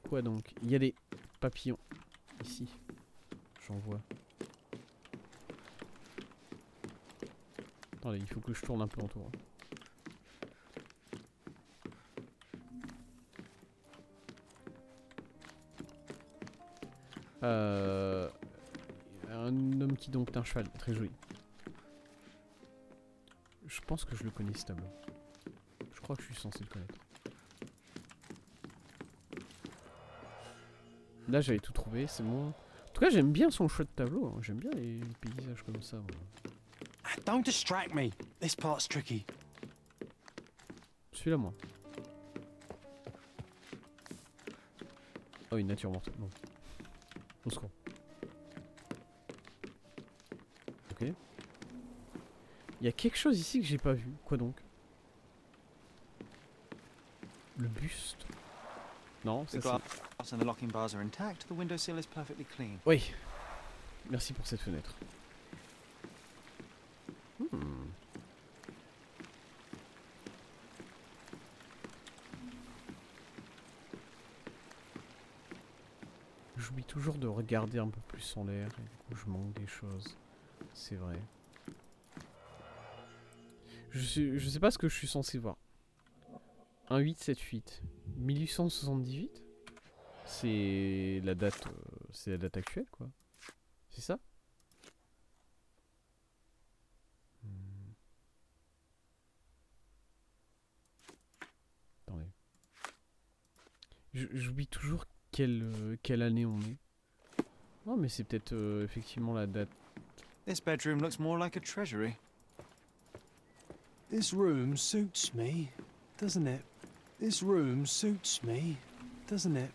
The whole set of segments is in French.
Quoi donc? Il y a des papillons ici. J'en vois. Attendez, il faut que je tourne un peu autour. Un homme qui dompte un cheval, très joli. Je pense que je le connais ce tableau. Je crois que je suis censé le connaître. Là j'avais tout trouvé, c'est bon. En tout cas j'aime bien son choix de tableau, hein. J'aime bien les paysages comme ça. Moi. Don't distract me. This part's tricky. Celui-là moi. Oh une nature morte, non. Au secours. Ok. Il y a quelque chose ici que j'ai pas vu. Quoi donc? Le buste. Non, ça The c'est... glass and the locking bars are intact. The windowsill is perfectly clean. Oui. Merci pour cette fenêtre. Hmm. J'oublie toujours de regarder un peu plus en l'air et du coup je manque des choses. C'est vrai. Je sais pas ce que je suis censé voir. 1878. 1878. C'est la date actuelle quoi. C'est ça? Attendez. J'oublie toujours quelle année on est. Oh mais c'est peut-être effectivement la date. This bedroom looks more like a treasury. This room suits me, doesn't it? This room suits me, doesn't it?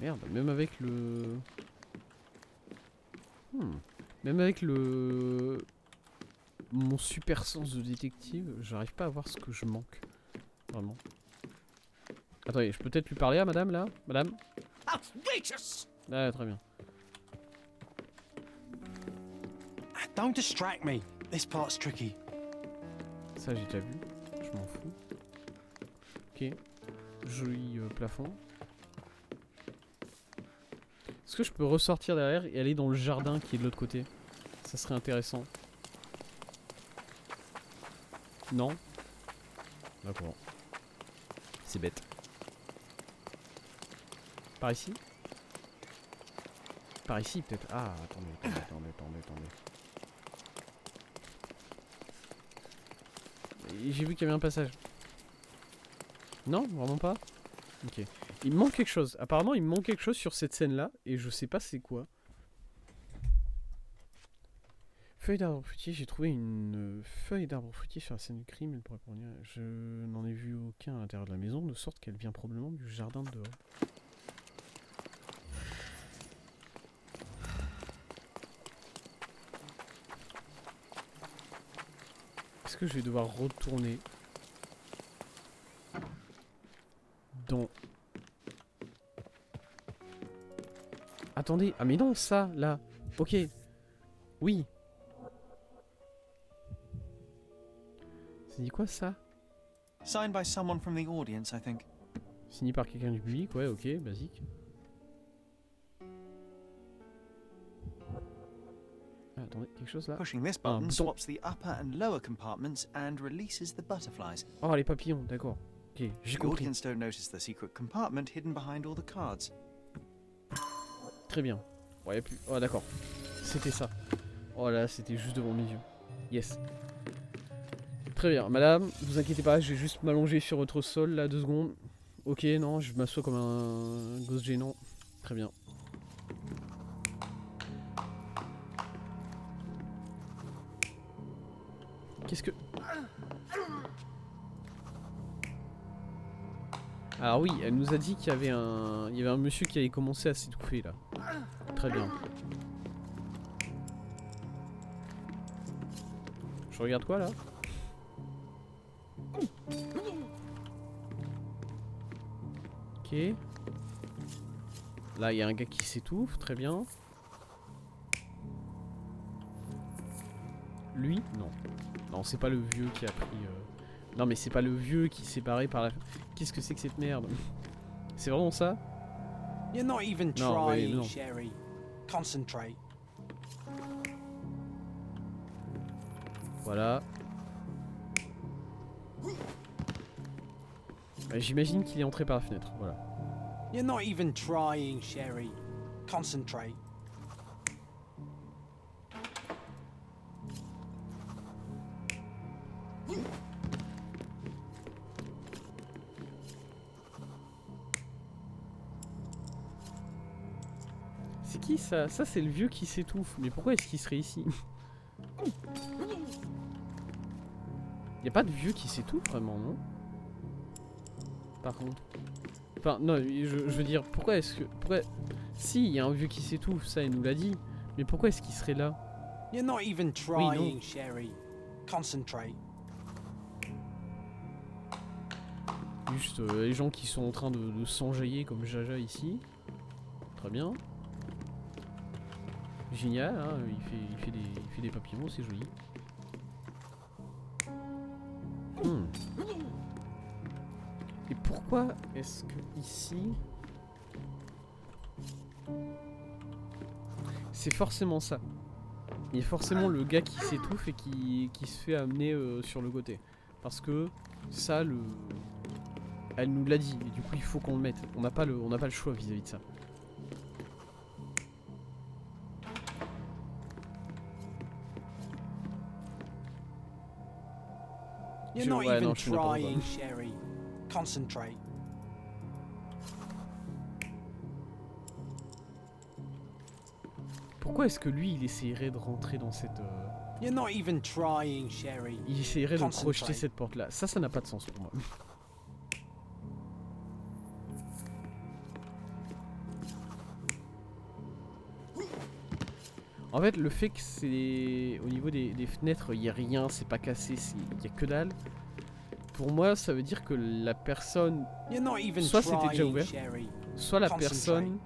Merde, même avec le... Même avec le... Mon super sens de détective, j'arrive pas à voir ce que je manque. Vraiment. Attendez, je peux peut-être lui parler à madame là? Madame? Outrageous! Ah, très bien. Don't distract me. This part's tricky. Ça j'ai déjà vu, je m'en fous. Ok, joli plafond. Est-ce que je peux ressortir derrière et aller dans le jardin qui est de l'autre côté? Ça serait intéressant. Non? D'accord. C'est bête. Par ici? Par ici peut-être. Ah, attendez. J'ai vu qu'il y avait un passage. Non, vraiment pas? Ok. Il me manque quelque chose. Apparemment, il me manque quelque chose sur cette scène-là. Et je sais pas c'est quoi. Feuille d'arbre fruitier. J'ai trouvé une feuille d'arbre fruitier sur la scène du crime. Elle pourrait provenir. Je n'en ai vu aucun à l'intérieur de la maison. De sorte qu'elle vient probablement du jardin de dehors. Est-ce que je vais devoir retourner dans... Attendez, ah mais non, ça, là. Ok. Oui. C'est dit quoi, ça? Signed by someone from the audience, I think. Signé par quelqu'un du public, ouais, ok, basique. Ah, attendez, quelque chose là? Pushing this button swaps the upper and lower compartments and releases the butterflies. Oh, les papillons, d'accord. Ok, j'ai The compris. audience don't notice the secret compartment hidden behind all the cards. Très bien. Bon, y a plus... Oh, d'accord. C'était ça. Oh là, c'était juste devant mes yeux. Yes. Très bien, madame, vous inquiétez pas, je vais juste m'allonger sur votre sol là, 2 secondes. Ok, non, je m'assois comme un gosse gênant. Très bien. Qu'est-ce que... Alors oui, elle nous a dit qu'il y avait un monsieur qui allait commencer à s'étouffer là. Très bien. Je regarde quoi là? Ok. Là il y a un gars qui s'étouffe, très bien. Lui? Non. Non, c'est pas le vieux qui a pris... Non mais c'est pas le vieux qui s'est barré par la... Qu'est-ce que c'est que cette merde? C'est vraiment ça? You're not even Non, ouais, trying, non. Sherry. Concentrate. Voilà. J'imagine qu'il est entré par la fenêtre, voilà. You're not even trying, Sherry. Concentrate. C'est qui ça? Ça c'est le vieux qui s'étouffe. Mais pourquoi est-ce qu'il serait ici? Y a pas de vieux qui s'étouffe vraiment, non? Par contre. Enfin, non, je veux dire, pourquoi est-ce que... Pourquoi... Si, il y a un vieux qui s'étouffe, ça il nous l'a dit. Mais pourquoi est-ce qu'il serait là? You're not even non. trying, Sherry. Concentrate. Juste les gens qui sont en train de s'enjailler comme Jaja ici. Très bien. Génial, hein, il fait des papillons, c'est joli. Et pourquoi est-ce que ici... C'est forcément ça. Il y a forcément le gars qui s'étouffe et qui se fait amener sur le côté. Parce que ça, elle nous l'a dit, et du coup il faut qu'on le mette. On n'a pas le choix vis-à-vis de ça. You're not ouais, even non, je suis n'importe quoi. trying, Sherry. Concentrate. Pourquoi est-ce que lui il essayerait de rentrer dans cette... You're not even trying, Sherry. Il essayerait de Concentrate. crocheter cette porte là. Ça n'a pas de sens pour moi. En fait, le fait que c'est... Au niveau des fenêtres, il n'y a rien, c'est pas cassé, il n'y a que dalle. Pour moi, ça veut dire que la personne... You're not even Soit c'était déjà trying, ouvert, Sherry. soit la Concentrate. personne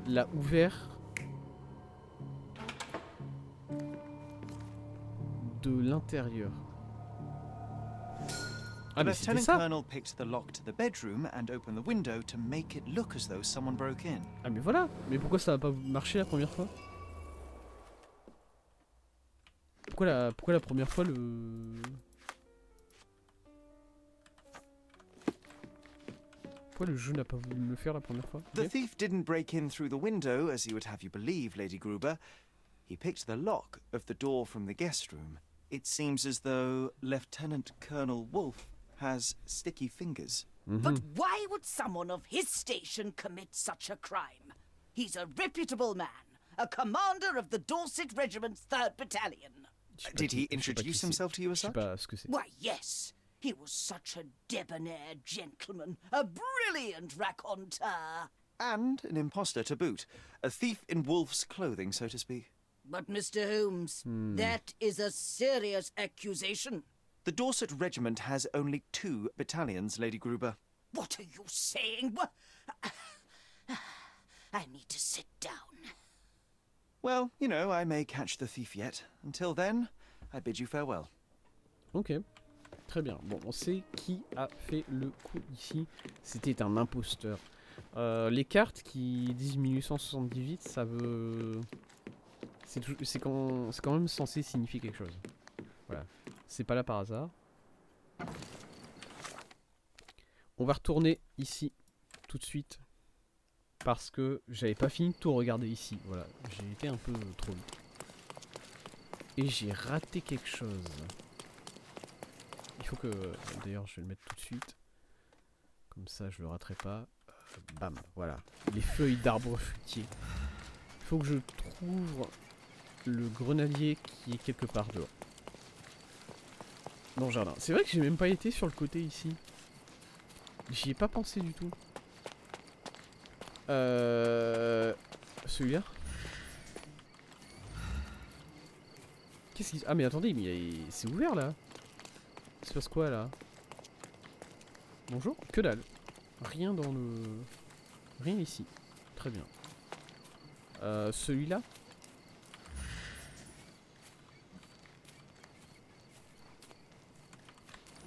l'a ouvert de l'intérieur. Ah The mais c'était Lieutenant ça! Colonel picked the lock to the bedroom and opened the window to make it look as though someone broke in. Ah mais voilà! Mais pourquoi ça n'a pas marché la première fois? Pourquoi la première fois Pourquoi le jeu n'a pas voulu me le faire la première fois? The Ok. thief didn't break in through the window, as he would have you believe, Lady Gruber. He picked the lock of the door from the guest room. It seems as though Lieutenant Colonel Wolfe has sticky fingers. But why would someone of his station commit such a crime? He's a reputable man, a commander of the Dorset Regiment's 3rd Battalion. Je sais pas Did qui- he je sais pas introduce qui c'est. himself to you as Je sais such? pas ce que c'est. Why, yes, he was such a debonair gentleman, a brilliant raconteur. And an impostor to boot. A thief in Wolfe's clothing, so to speak. But, Mr. Holmes, that is a serious accusation. The Dorset Regiment has only 2 battalions, Lady Gruber. What are you saying? I need to sit down. Well, you know, I may catch the thief yet. Until then, I bid you farewell. Ok. Très bien. Bon, on sait qui a fait le coup ici. C'était un imposteur. Les cartes qui disent 1878, ça veut... C'est quand même censé signifier quelque chose. Voilà. C'est pas là par hasard. On va retourner ici tout de suite. Parce que j'avais pas fini de tout regarder ici. Voilà. J'ai été un peu trop vite. Et j'ai raté quelque chose. Il faut que... D'ailleurs, je vais le mettre tout de suite. Comme ça, je le raterai pas. Bam, voilà. Les feuilles d'arbres fruitiers. Il faut que je trouve le grenadier qui est quelque part dehors. Dans le jardin. C'est vrai que j'ai même pas été sur le côté ici. J'y ai pas pensé du tout. Celui-là. Qu'est-ce qui... Ah mais attendez, mais c'est ouvert là. Il se passe quoi là? Bonjour. Que dalle. Rien dans le... Rien ici. Très bien. Celui-là.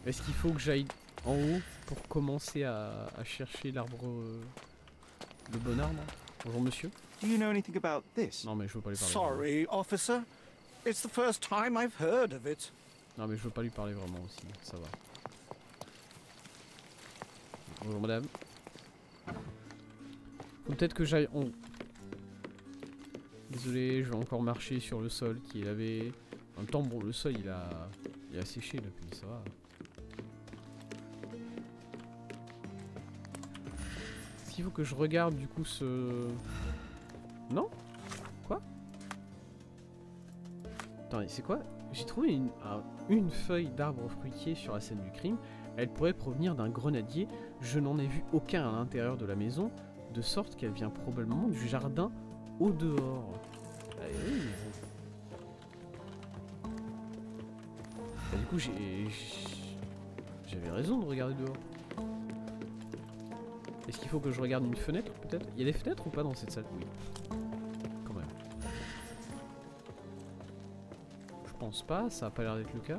Est-ce qu'il faut que j'aille en haut pour commencer à chercher l'arbre... le bon arbre. Bonjour monsieur. Do you know anything about this? Non mais je veux pas lui parler. Sorry, officer. It's the first time I've heard of it. Non mais je veux pas lui parler vraiment aussi, ça va. Bonjour madame. Faut peut-être que j'aille en... Désolé, je vais encore marcher sur le sol qui est lavé. En même temps, bon, le sol il a séché là, puis ça va. Est-ce qu'il faut que je regarde du coup ce... Non? Quoi? Attendez, c'est quoi? J'ai trouvé une feuille d'arbre fruitier sur la scène du crime. Elle pourrait provenir d'un grenadier. Je n'en ai vu aucun à l'intérieur de la maison, de sorte qu'elle vient probablement du jardin au dehors. Ah, oui, mais bon. Bah, du coup, j'avais raison de regarder dehors. Est-ce qu'il faut que je regarde une fenêtre peut-être? Il y a des fenêtres ou pas dans cette salle? Oui. Quand même. Je pense pas, ça a pas l'air d'être le cas.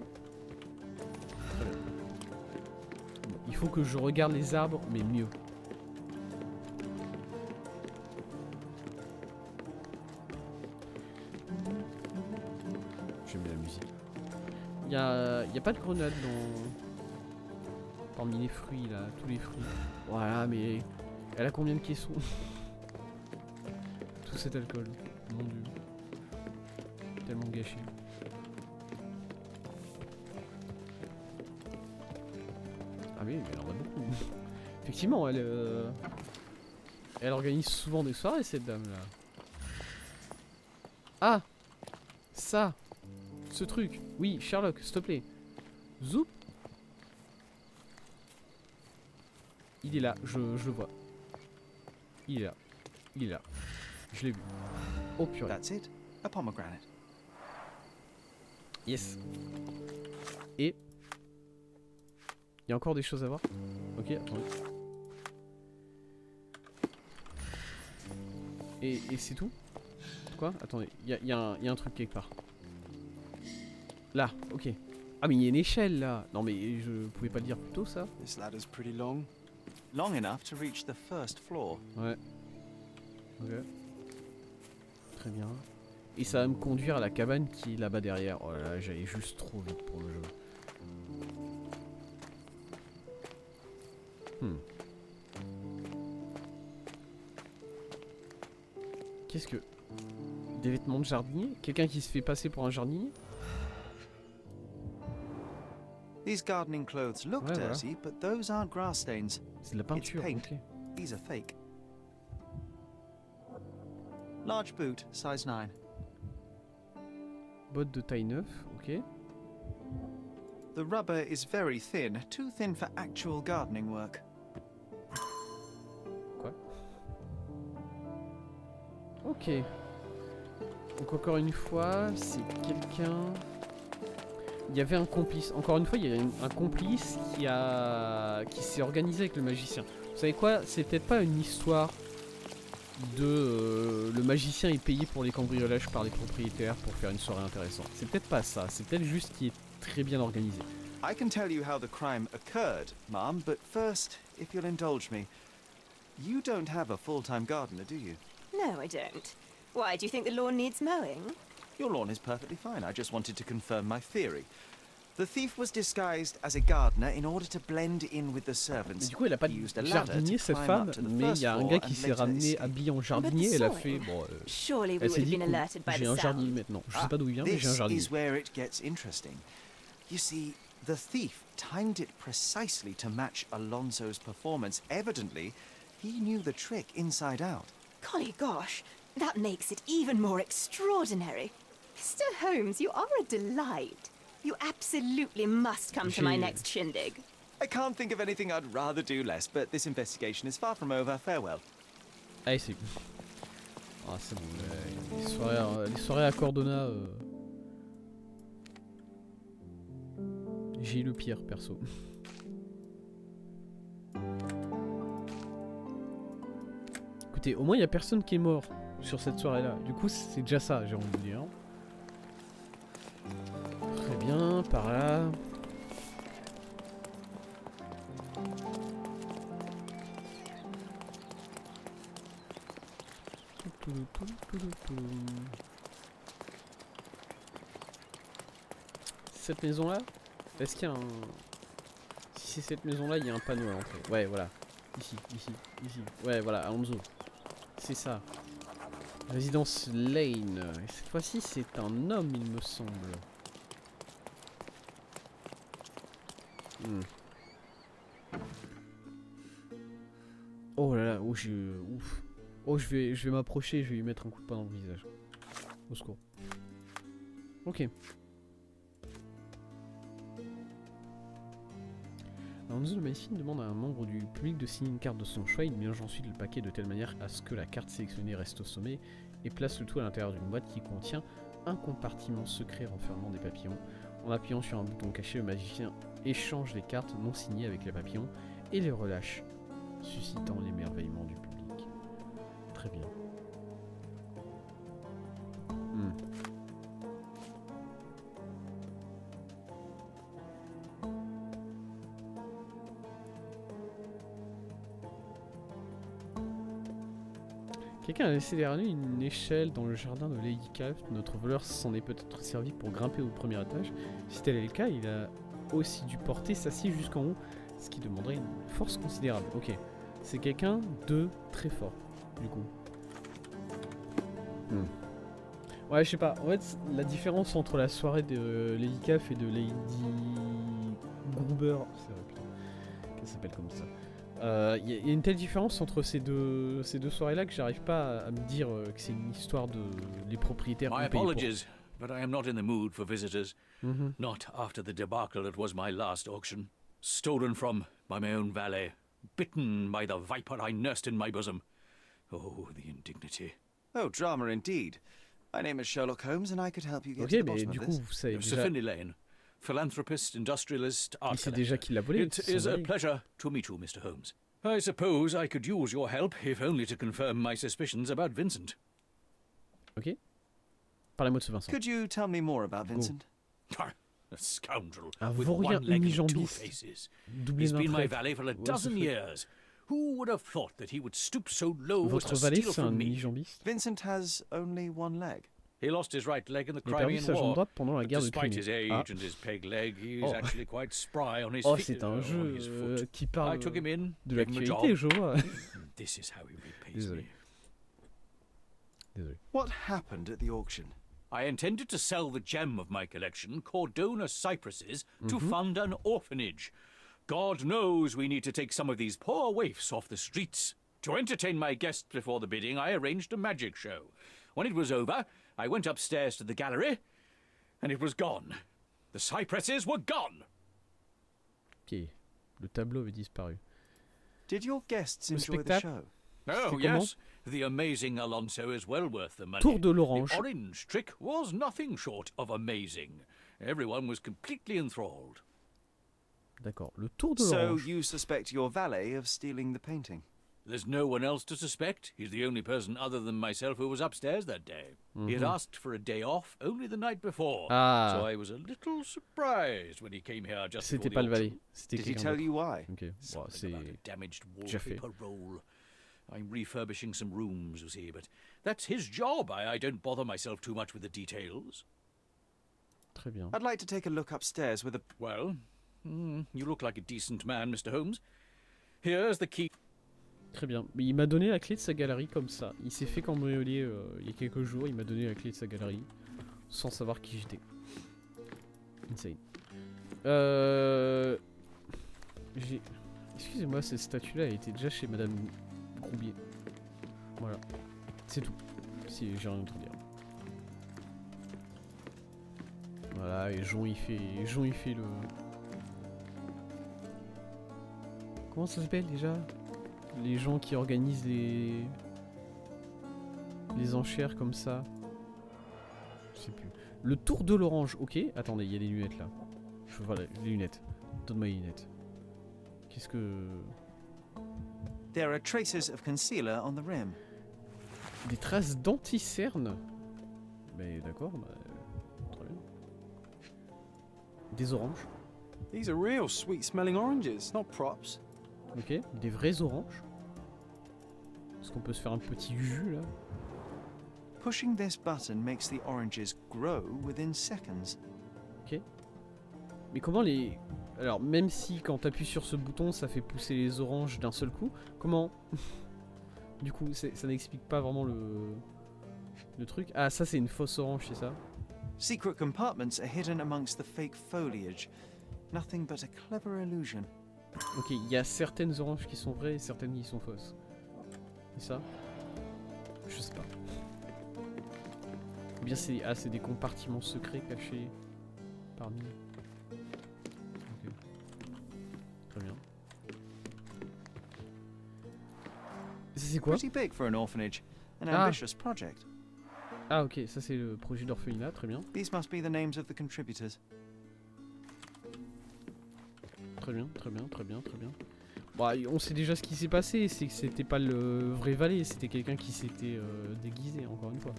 Très bien. Bon, il faut que je regarde les arbres, mais mieux. J'aime bien la musique. Il y a pas de grenade parmi les fruits là, tous les fruits. Voilà, mais elle a combien de caissons? Tout cet alcool, mon dieu. Tellement gâché. Ah oui, mais elle en a beaucoup. Effectivement, elle organise souvent des soirées cette dame là. Ah! Ça! Ce truc! Oui, Sherlock, s'il te plaît. Zoup! Il est là, je le vois. Il est là. Il est là. Je l'ai vu. Oh purée. That's it. A pomegranate. Yes. Et... il y a encore des choses à voir. Ok, attendez. Et c'est tout? Quoi? Attendez, il y a un truc quelque part. Là, ok. Ah mais il y a une échelle là. Non mais je pouvais pas le dire plus tôt ça. This ladder's pretty long. Long enough to reach the first floor. Ouais. Ok. Très bien. Et ça va me conduire à la cabane qui est là-bas derrière. Oh là là, j'allais juste trop vite pour le jeu. Qu'est-ce que... Des vêtements de jardinier? Quelqu'un qui se fait passer pour un jardinier? These gardening clothes look Ouais, voilà. dirty, but those aren't grass stains. C'est de la peinture, paint. ok. These are fake. Large boot, size 9. Bottes de taille 9, ok. The rubber is very thin, too thin for actual gardening work. Quoi? Ok. Donc encore une fois, c'est quelqu'un... Il y avait un complice. Encore une fois, il y a un complice qui s'est organisé avec le magicien. Vous savez quoi? C'est peut-être pas une histoire de le magicien est payé pour les cambriolages par les propriétaires pour faire une soirée intéressante. C'est peut-être pas ça. C'est peut-être juste qu'il est très bien organisé. I can tell you how the crime occurred, Ma'am, but first, if you'll indulge me, you don't have a full-time gardener, do you? No, I don't. Why, do you think the lawn needs mowing? Your lawn is perfectly fine. I just wanted to confirm my theory. The thief was disguised as a gardener in order to blend in with the Mais servants. du coup, elle a pas He de used a ladder jardinier to cette climb femme, up to the mais il first y a un floor gars qui and s'est later ramené escape. habillé en jardinier. Elle a soil. fait bon. Surely we Elle s'est would have dit been cool, alerted by j'ai the un jardinier sound. maintenant. Je sais pas d'où il vient, mais j'ai un This jardinier. is where it gets interesting. You see, the thief timed it precisely to match Alonso's performance. Evidently, he knew the trick inside out. Golly gosh, that makes it even more extraordinary. Mr. Holmes, you are a delight. You absolutely must come to my J'ai- next shindig. I can't think of anything I'd rather do less, but this investigation is far from over. Farewell. Allez, c'est... Ah, c'est bon. Les soirées à Cordona... J'ai eu le pire, perso. Écoutez, au moins il y a personne qui est mort sur cette soirée-là. Du coup, c'est déjà ça, j'ai envie de dire. Très bien, par là. Cette maison là, est-ce qu'il y a un... Si c'est cette maison là, il y a un panneau à l'entrée. Ouais, voilà. Ici. Ouais, voilà, Alonso. C'est ça. Résidence Lane. Et cette fois-ci, c'est un homme, il me semble. Oh là là, ouf. Oh, je vais m'approcher, je vais lui mettre un coup de poing dans le visage. Au secours. Ok. Alonso de Maïfine demande à un membre du public de signer une carte de son choix. Il mélange ensuite le paquet de telle manière à ce que la carte sélectionnée reste au sommet et place le tout à l'intérieur d'une boîte qui contient un compartiment secret renfermant des papillons. En appuyant sur un bouton caché, le magicien échange les cartes non signées avec les papillons et les relâche, suscitant l'émerveillement du public. Très bien. Quelqu'un a laissé derrière lui une échelle dans le jardin de Lady Craft. Notre voleur s'en est peut-être servi pour grimper au premier étage. Si tel est le cas, il a aussi dû porter sa scie jusqu'en haut, ce qui demanderait une force considérable. Ok, c'est quelqu'un de très fort, du coup. Ouais, je sais pas. En fait, la différence entre la soirée de Lady Craft et de Lady Gruber, c'est vrai, putain, qu'elle s'appelle comme ça. Il y a une telle différence entre ces deux soirées-là que j'arrive pas à me dire que c'est une histoire de les propriétaires My ont payé pour. apologies, but I am not in the mood for visitors. Not after the debacle that was my last auction. Stolen from by my own valet. Bitten by the viper I nursed in my bosom. Oh, the indignity. Oh, drama indeed. My name is Sherlock Holmes, and I could help you get Ok, to the mais bottom du of coup, this. vous savez Sir déjà, Finley Lane, philanthropist, industrialist, art il sait déjà collector. qu'il l'a volé. It son is a mari. pleasure to meet you, Mr. Holmes. I suppose I could use your help, if only to confirm my suspicions about Vincent. Ok. Parlez-moi de ce Vincent. Could you tell me more about Vincent? A scoundrel Un with vaurien one leg and two unijambiste, faces. doublé He's d'un been my traître. valet for a Ouais, dozen ce fait. years. Who would have thought that he would stoop so low as Votre to valet, steal c'est un from me? unijambiste. Vincent has only one leg. He lost his right leg in the Il a perdu Crimean sa jambe War. droite pendant la But guerre de despite his Crimée. age Ah. and his peg leg, he is Oh. actually quite spry on his Oh, feet. c'est un on jeu his foot. qui I parle took him in, de gave him a l'actualité, job. je vois. This is how he repays Désolé. me. Désolé. What happened at the auction? I intended to sell the gem of my collection, Cordona cypresses, to fund an orphanage. God knows we need to take some of these poor waifs off the streets. To entertain my guests before the bidding, I arranged a magic show. When it was over, I went upstairs to the gallery, and it was gone. The cypresses were gone. Ok. Le tableau avait disparu. Did your guests Le enjoy the spectacle. show? Oh, comment? yes. The amazing Alonso is well worth the money. Tour de l'Orange. The orange trick was nothing short of amazing. Everyone was completely enthralled. D'accord. Le tour de So l'Orange. you suspect your valet of stealing the painting? There's no one else to suspect. He's the only person other than myself who was upstairs that day. He had asked for a day off only the night before. Ah. So I was a little surprised when he came here just C'était before pas the le auction. valet. C'était Did he quelqu'un tell d'autre. you why? Ok. Bon, Something about a c'est. damaged déjà fait. wallpaper roll. I'm refurbishing some rooms, you see, but that's his job. I don't bother myself too much with the details. Très bien. I'd like to take a look upstairs with a... Well, you look like a decent man, Mr. Holmes. Here's the key. Très bien. Mais il m'a donné la clé de sa galerie comme ça. Il s'est fait cambrioler il y a quelques jours. Il m'a donné la clé de sa galerie sans savoir qui j'étais. Insane. J'ai... Excusez-moi, cette statue-là, elle était déjà chez Madame Groubier. Voilà. C'est tout. Si j'ai rien d'autre à dire. Voilà, et Jon il fait le... Comment ça s'appelle déjà? Les gens qui organisent les enchères comme ça. Je sais plus. Le tour de l'orange, ok. Attendez, il y a des lunettes là. Voilà, les lunettes. Donne-moi les lunettes. Qu'est-ce que... There are traces of concealer on the rim. Des traces d'anti-cerne. Mais d'accord, bah, très bien. Des oranges. These are real sweet-smelling oranges, not props. Ok. Des vrais oranges. Est-ce qu'on peut se faire un petit jus là? Pushing this button makes the oranges grow within seconds. Mais comment les... Alors, même si quand t'appuies sur ce bouton, ça fait pousser les oranges d'un seul coup, comment... Du coup, ça n'explique pas vraiment le truc. Ah, ça c'est une fausse orange, c'est ça? Secret compartments are hidden amongst the fake foliage. Nothing but a clever illusion. Ok, il y a certaines oranges qui sont vraies et certaines qui sont fausses. C'est ça? Je sais pas. Ou bien c'est... Ah, c'est des compartiments secrets cachés parmi... Ok. Très bien. Ça c'est quoi? Pretty big for an orphanage. An Ah. ambitious project. Ah ok, ça c'est le projet d'orphelinat, très bien. These must be the names of the contributors. Très bien, très bien, très bien, très bien. Bon, on sait déjà ce qui s'est passé, c'est que c'était pas le vrai valet, c'était quelqu'un qui s'était déguisé, encore une fois.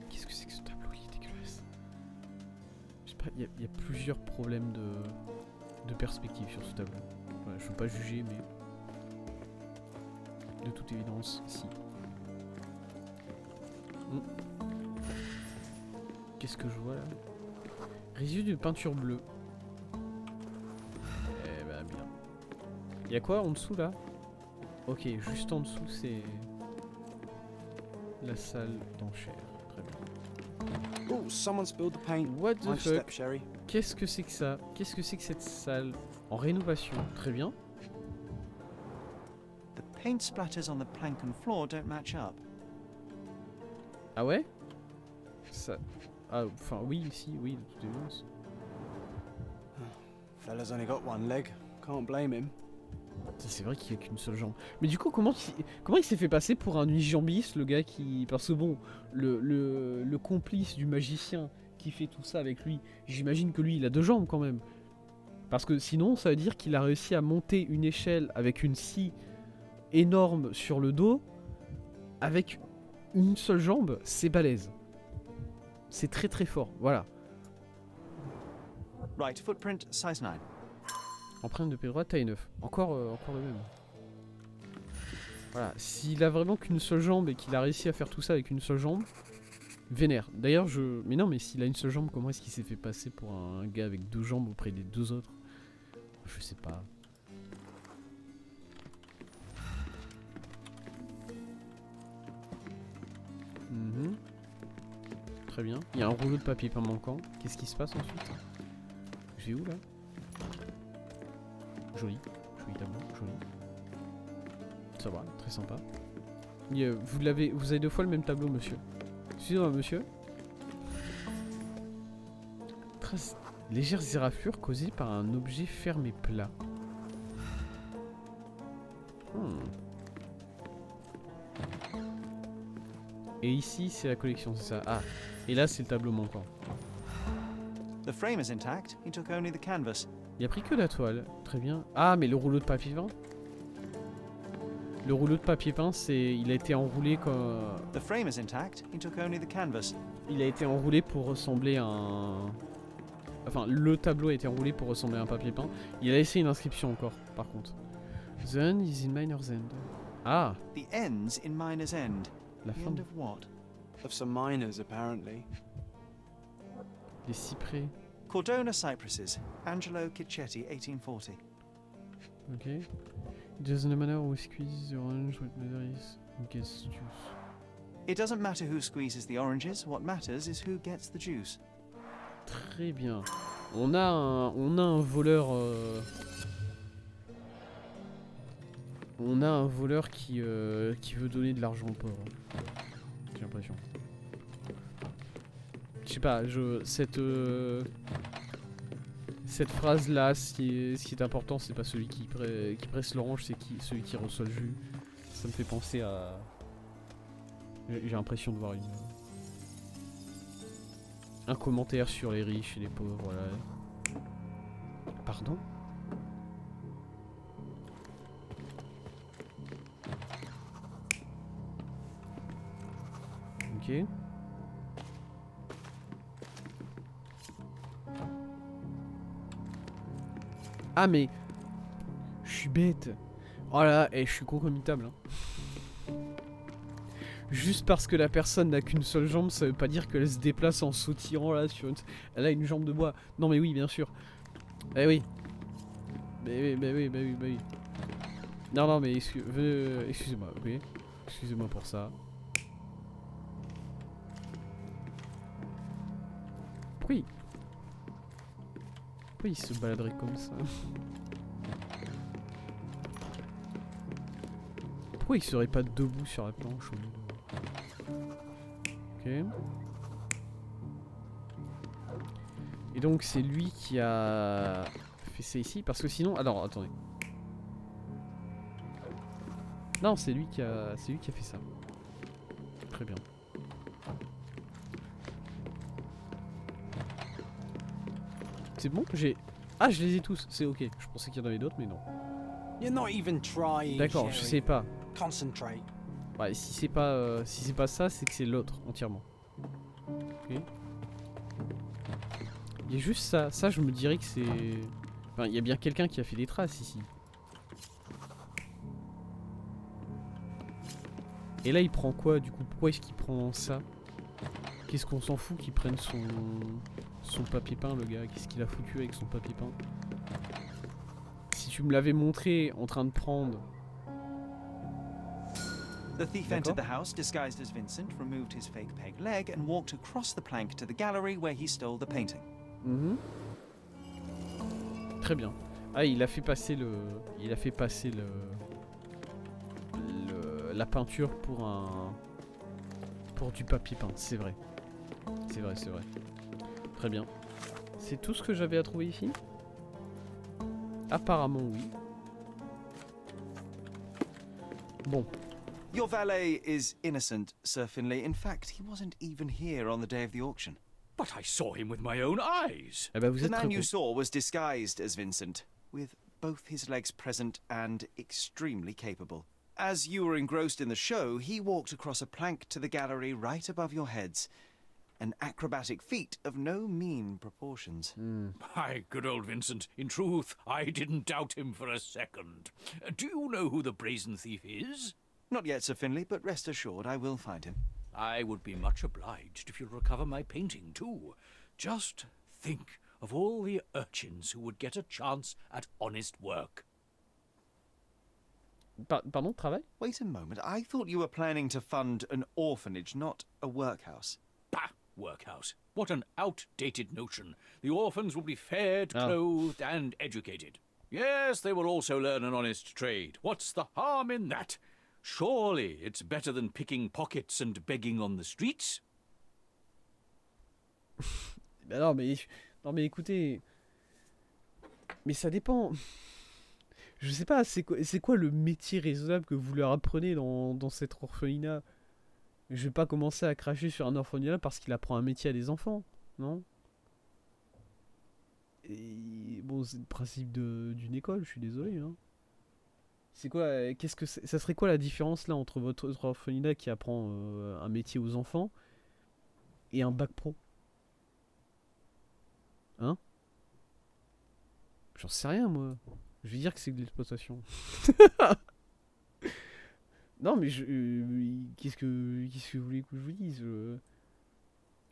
Qu'est-ce que c'est que ce tableau? Il est dégueulasse. Je sais pas, il y a plusieurs problèmes de perspective sur ce tableau. Ouais, je veux pas juger, mais... De toute évidence, si. Qu'est-ce que je vois là? Résidu de peinture bleue. Eh ben bien. Y'a quoi en dessous là? Ok, juste en dessous c'est... La salle d'enchères. Très bien. Oh, someone spilled the paint. What the Nice step, fuck? Sherry. Qu'est-ce que c'est que ça? Qu'est-ce que c'est que cette salle? En rénovation. Très bien. The paint splatters on the plank and floor don't match up. Ah ouais? Ça... Ah, enfin oui, si, oui, de toute évidence. Fella's only got one leg. Can't blame him. C'est vrai qu'il n'y a qu'une seule jambe. Mais du coup, comment il s'est fait passer pour un unijambiste, le gars qui... Parce que bon, le complice du magicien qui fait tout ça avec lui, j'imagine que lui, il a 2 jambes quand même. Parce que sinon, ça veut dire qu'il a réussi à monter une échelle avec une scie énorme sur le dos, avec une seule jambe, c'est balèze. C'est très très fort, voilà. Right, footprint size 9. Empreinte de pied droit, taille 9. Encore le même. Voilà, s'il a vraiment qu'une seule jambe et qu'il a réussi à faire tout ça avec une seule jambe, vénère. D'ailleurs, je... Mais non, mais s'il a une seule jambe, comment est-ce qu'il s'est fait passer pour un gars avec 2 jambes auprès des 2 autres? Je sais pas. Très bien. Il y a un rouleau de papier peint manquant. Qu'est-ce qui se passe ensuite? Je vais où là? Joli. Joli tableau. Joli. Ça va, très sympa. Vous avez 2 fois le même tableau, monsieur. Excusez-moi, monsieur. Trace légères éraflures causées par un objet ferme et plat. Et ici, c'est la collection, c'est ça. Ah, et là, c'est le tableau manquant. The frame is intact. He took only the canvas. Il a pris que la toile. Très bien. Ah, mais le rouleau de papier peint? Le rouleau de papier peint, il a été enroulé comme... The frame is intact. He took only the canvas. Il a été enroulé pour ressembler à un... Enfin, le tableau a été enroulé pour ressembler à un papier peint. Il a laissé une inscription encore, par contre. The end is in miner's end. Ah, The end's in Miner's End. la The fin end des of what? Of some miners, apparently. cyprès. Cordona Cypresses. Angelo Cicchetti, 1840. Ok. It doesn't matter who squeezes the orange, what matters who gets juice. It doesn't matter who squeezes the oranges. What matters is who gets the juice. Très bien. On a un voleur... On a un voleur qui veut donner de l'argent aux pauvres. J'ai l'impression. Je sais pas, cette phrase là, ce qui est important, c'est pas celui qui presse l'orange, c'est celui qui reçoit le jus. Ça me fait penser à... J'ai l'impression de voir un commentaire sur les riches et les pauvres, voilà. Pardon? Ok. Ah mais... Je suis bête. Oh là, je suis concomitable. Hein. Juste parce que la personne n'a qu'une seule jambe, ça veut pas dire qu'elle se déplace en sautillant là sur une... Elle a une jambe de bois. Non mais oui, bien sûr. Eh oui. Mais oui. Non mais excusez-moi, oui. Excusez-moi pour ça. Pourquoi il se baladerait comme ça? Pourquoi il serait pas debout sur la planche au milieu? Ok. Et donc c'est lui qui a fait ça ici parce que sinon... Alors attendez. Non, c'est lui qui a fait ça. Très bien. C'est bon, j'ai... Ah, je les ai tous, c'est ok. Je pensais qu'il y en avait d'autres, mais non. You're not even trying. D'accord, je Sherry. sais pas. Concentrate. Ouais, si c'est pas ça, c'est que c'est l'autre entièrement. Ok. Il y a juste ça. Ça, je me dirais que c'est... Enfin, il y a bien quelqu'un qui a fait des traces ici. Et là, il prend quoi du coup? Pourquoi est-ce qu'il prend ça? Qu'est-ce qu'on s'en fout qu'il prenne son papier peint, le gars? Qu'est-ce qu'il a foutu avec son papier peint? Si tu me l'avais montré en train de prendre... The thief entered the house disguised as Vincent, removed his fake peg leg, and walked across the plank to the gallery where he stole the painting. Très bien. Ah, il a fait passer le... Il a fait passer la peinture pour un... Pour du papier peint, c'est vrai. C'est vrai. Très bien. C'est tout ce que j'avais à trouver ici? Apparemment oui. Bon. Your valet is innocent, Sir Finlay. In fact, he wasn't even here on the day of the auction. But I saw him with my own eyes. Eh ben, vous The êtes très man you con. saw was disguised as Vincent, with both his legs present and extremely capable. As you were engrossed in the show, he walked across a plank to the gallery right above your heads. An acrobatic feat of no mean proportions. My good old Vincent. In truth, I didn't doubt him for a second. Do you know who the brazen thief is? Not yet, Sir Finlay, but rest assured I will find him. I would be much obliged if you'll recover my painting, too. Just think of all the urchins who would get a chance at honest work. Pardon, travail? Wait a moment, I thought you were planning to fund an orphanage, not a workhouse. Bah! Workhouse. What an outdated notion. The orphans will be fed, Oh. clothed, and educated. Yes, they will also learn an honest trade. What's the harm in that? Surely it's better than picking pockets and begging on the streets? Bah non mais écoutez, mais ça dépend. Je sais pas, c'est quoi le métier raisonnable que vous leur apprenez dans cet orphelinat? Je vais pas commencer à cracher sur un orphelinat parce qu'il apprend un métier à des enfants, non? Et bon, c'est le principe d'une école, je suis désolé, hein. C'est quoi, ça serait quoi la différence là entre votre orphelinat qui apprend un métier aux enfants et un bac pro? Hein? J'en sais rien, moi. Je vais dire que c'est de l'exploitation. Non, mais qu'est-ce que vous voulez que je vous dise?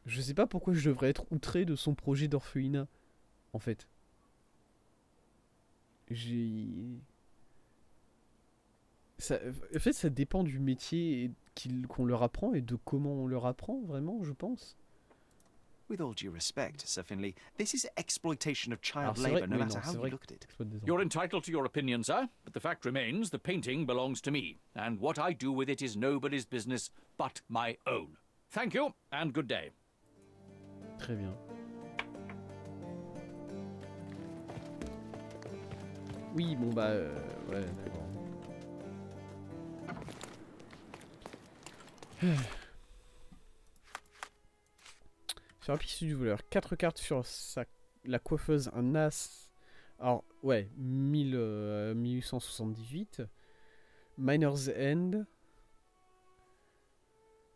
Je sais pas pourquoi je devrais être outré de son projet d'orphelinat, en fait. En fait, ça dépend du métier qu'on leur apprend et de comment on leur apprend, vraiment, je pense. With all due respect, Sir Finlay, this is exploitation of Alors, child c'est vrai, labour, no oui, matter non, how c'est you vrai look at it. que exploite des enfants. You're entitled to your opinion, sir, but the fact remains the painting belongs to me, and what I do with it is nobody's business but my own. Thank you, and good day. Très bien. Oui, bon bah... ouais, d'accord. Sur la piste du voleur, 4 cartes sur la coiffeuse, un as. Alors, ouais, 1878. Miner's End.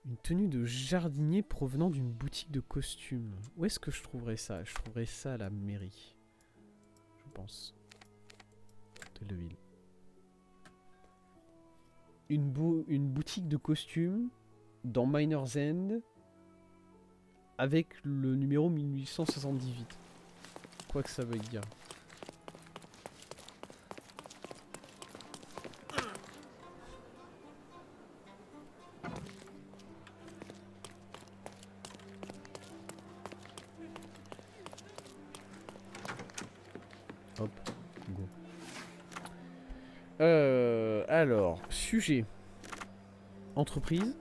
Une tenue de jardinier provenant d'une boutique de costumes. Où est-ce que je trouverais ça? Je trouverais ça à la mairie. Je pense. Hôtel de ville. Une boutique de costumes dans Miner's End avec le numéro 1878. Quoi que ça veuille dire. Hop, go. Alors, sujet. Entreprise.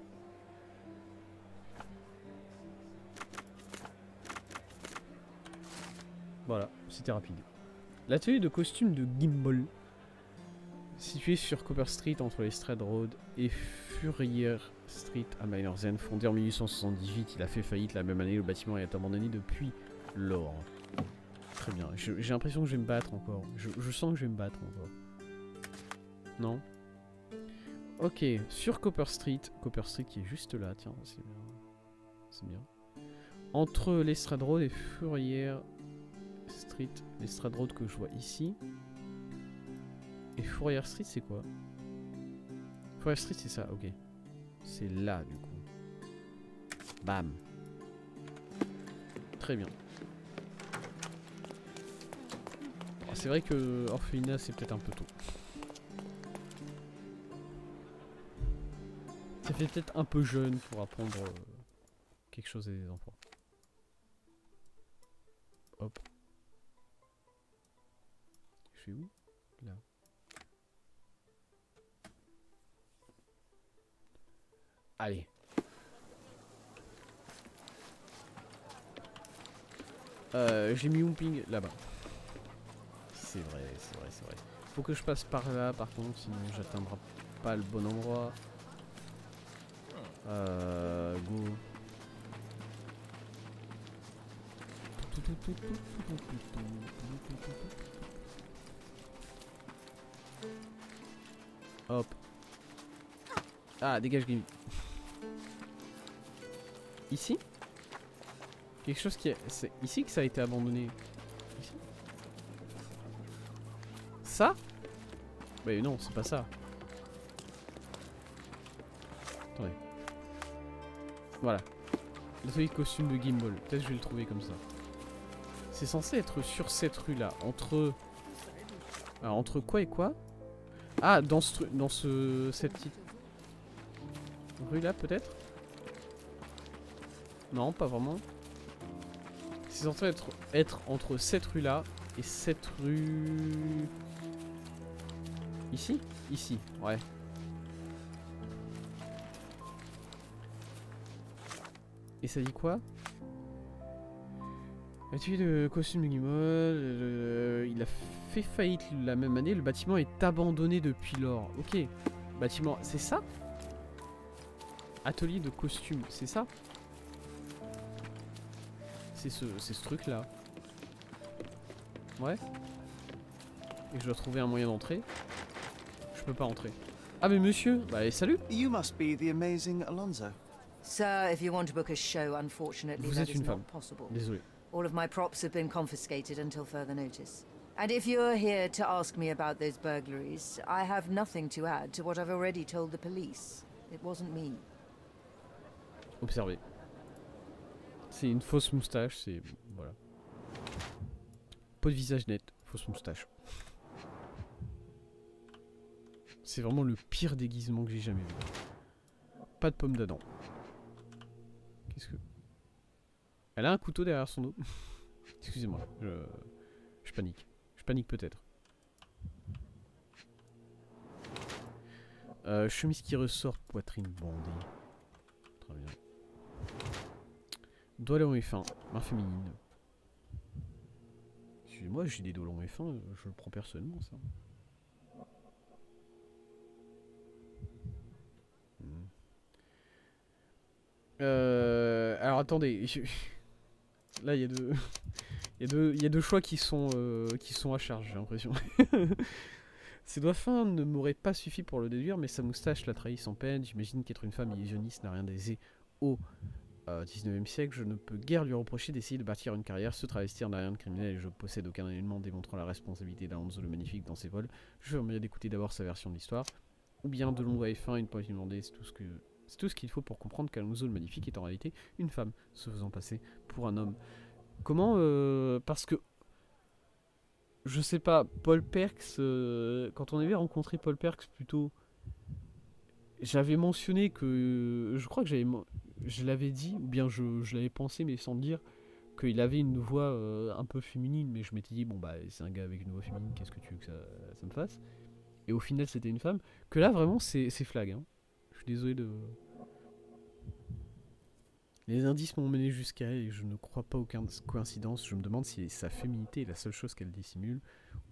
Voilà, c'était rapide. L'atelier de costume de Gimbal, situé sur Copper Street entre Lestrade Road et Furrier Street à Miner's End, fondé en 1878, il a fait faillite la même année, le bâtiment est abandonné depuis lors. Très bien, j'ai l'impression que je vais me battre encore. Je sens que je vais me battre encore. Non? Ok, sur Copper Street qui est juste là, tiens, c'est bien. C'est bien. Entre Lestrade Road et Furrier Street, Lestrade Road que je vois ici. Et Fourier Street, c'est quoi? Fourier Street, c'est ça, ok. C'est là, du coup. Bam. Très bien. Oh, c'est vrai que Orphelinat, c'est peut-être un peu tôt. Ça fait peut-être un peu jeune pour apprendre quelque chose à des enfants. Hop. Je suis où? Là. Allez. J'ai mis Wumping là-bas. C'est vrai, c'est vrai, c'est vrai. Faut que je passe par là par contre, sinon j'atteindrai pas le bon endroit. Go. Hop. Ah, dégage Gimmy. Ici? Quelque chose qui est... C'est ici que ça a été abandonné. Ici? Ça? Mais non, c'est pas ça. Attendez. Voilà. L'atelier de costume de Gimbal. Peut-être que je vais le trouver comme ça. C'est censé être sur cette rue là. Entre... Alors, entre quoi et quoi? Ah, dans cette petite rue là peut-être? Non, pas vraiment. C'est censé être entre cette rue là et cette rue... Ici? Ici, ouais. Et ça dit quoi? Atelier de costume de Gimbal, il a fait faillite la même année, le bâtiment est abandonné depuis lors. Ok, bâtiment, c'est ça? Atelier de costume, c'est ça? C'est ce truc là. Ouais. Et je dois trouver un moyen d'entrer. Je peux pas entrer. Ah mais monsieur, bah salut. You must be the amazing Alonso. Sir, if you want to book a show, unfortunately Vous that êtes is une not femme. possible. Désolé. All of my props have been confiscated until further notice. And if you're here to ask me about those burglaries, I have nothing to add to what I've already told the police. It wasn't me. Observez. C'est une fausse moustache, c'est... Voilà. Pas de visage net, fausse moustache. C'est vraiment le pire déguisement que j'ai jamais vu. Pas de pomme d'Adam. Qu'est-ce que... Elle a un couteau derrière son dos. Excusez-moi, je panique. Je panique peut-être. Chemise qui ressort, poitrine bandée. Très bien. Doigts longs et fins, main féminine. Excusez-moi, j'ai des doigts longs et fins, je le prends personnellement ça. Alors attendez, là il y a deux, il y a deux choix qui sont à charge, j'ai l'impression. Ses doigts fins ne m'auraient pas suffi pour le déduire, mais sa moustache l'a trahi sans peine. J'imagine qu'être une femme illusionniste n'a rien d'aisé au 19e siècle. Je ne peux guère lui reprocher d'essayer de bâtir une carrière, se travestir n'a rien de criminel et je possède aucun élément démontrant la responsabilité d'Alonso le Magnifique dans ses vols. Je veux mieux d'écouter d'abord sa version de l'histoire. Ou bien de longs doigts et fins, une poitrine bandée, c'est tout ce que C'est tout ce qu'il faut pour comprendre qu'Alonso le Magnifique est en réalité une femme, se faisant passer pour un homme. Comment parce que... Je sais pas, Paul Perks... quand on avait rencontré Paul Perks plutôt... J'avais mentionné que... Je crois que je l'avais dit, ou bien je l'avais pensé, mais sans le dire, qu'il avait une voix un peu féminine, mais je m'étais dit, bon bah c'est un gars avec une voix féminine, qu'est-ce que tu veux que ça me fasse? Et au final c'était une femme, que là vraiment c'est flag, hein. Je suis désolé de... Les indices m'ont mené jusqu'à elle et je ne crois pas aucune coïncidence. Je me demande si sa féminité est la seule chose qu'elle dissimule,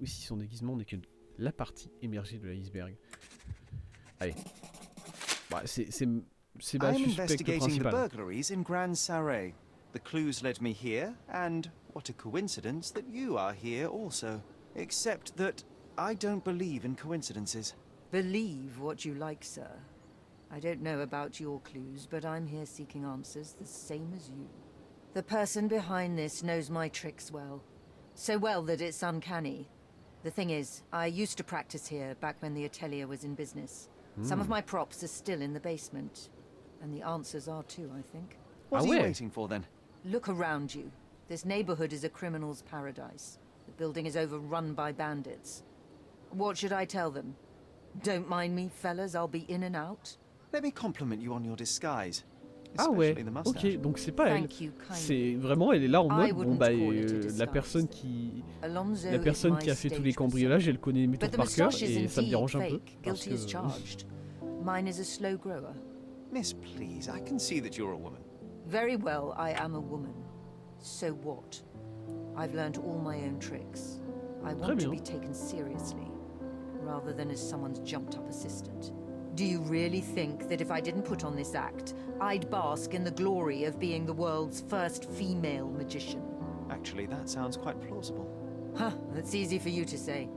ou si son déguisement n'est que la partie émergée de l'iceberg. Allez. Bah, c'est I'm je suspecte le investigating the principal. burglaries in Grand Sarre. The clues led me here, and what a coincidence that you are here also. Except that I don't believe in coincidences. Believe what you like, sir. I don't know about your clues, but I'm here seeking answers the same as you. The person behind this knows my tricks well. So well that it's uncanny. The thing is, I used to practice here back when the atelier was in business. Some of my props are still in the basement. And the answers are too, I think. What Ah are you ouais. waiting for then? Look around you. This neighborhood is a criminal's paradise. The building is overrun by bandits. What should I tell them? Don't mind me, fellas, I'll be in and out. Let me compliment you on your disguise. Ah ouais, Especially the mustache. ok, donc c'est pas elle. Thank you kindly. C'est vraiment, elle est là en I mode, bon wouldn't bah call it a la disguise. personne qui... Alonso La is personne my qui a fait tous stage les cambriolages, elle connaît mes persona. tours But the par cœur moustache is et ça me indeed dérange un peu. fake, Parce guilty as que... charged. Mine is a slow grower. Miss, please, I can see that you're a woman. Very well, I am a woman. So what? I've learned all my own tricks. I Très want to bien. be taken seriously, rather than as someone's jumped-up assistant. Do you really think that if I didn't put on this act, I'd bask in the glory of being the world's first female magician? Actually, that sounds quite plausible. Huh, that's easy for you to say.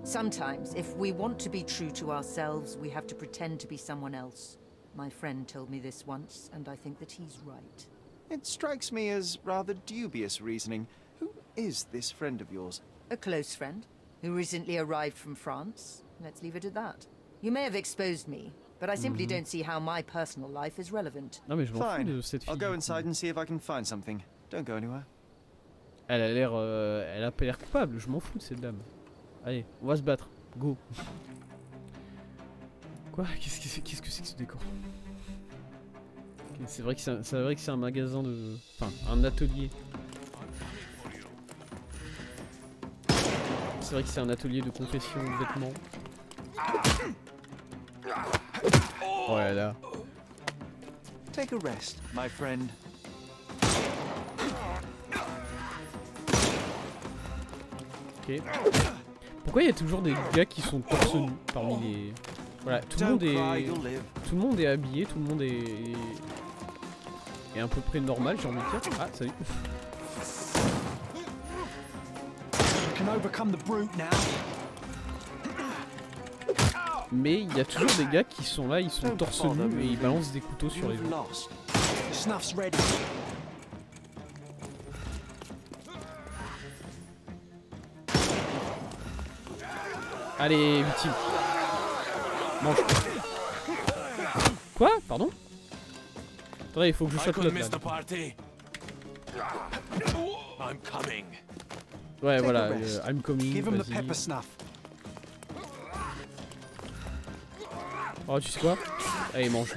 Sometimes, if we want to be true to ourselves, we have to pretend to be someone else. My friend told me this once, and I think that he's right. It strikes me as rather dubious reasoning. Who is this friend of yours? A close friend, who recently arrived from France. Let's leave it at that. You may have exposed me, but I simply don't see how my personal life is relevant. Non mais je m'en fous Fine. de cette fille. I'll go du coup. inside and see if I can find something. Don't go anywhere. Elle a l'air... elle a pas l'air coupable, je m'en fous de cette dame. Allez, on va se battre. Go. Quoi? Qu'est-ce que c'est que ce décor? Ok, c'est vrai que c'est un magasin de... Enfin, un atelier. C'est vrai que c'est un atelier de confection de vêtements. Oh là là. Take a rest, my friend. Ok. Pourquoi il y a toujours des gars qui sont torse nu parmi les... Voilà, tout le Don't monde cry, est... you'll live. Tout le monde est habillé, tout le monde est à peu près normal, j'ai envie de dire. Ah, salut. You can overcome the brute now. Mais il y a toujours des gars qui sont là, ils sont Don't torse bother nu et ils moving. balancent des couteaux sur les You've gens. lost. The snuff's ready. Allez, victime. Mange. Quoi? Pardon? Attendez, il faut que je chope l'autre là. party. I'm coming. Ouais, Take voilà, a rest. I'm coming, Give him the vas-y. pepper snuff. Oh, tu sais quoi? Allez, mange.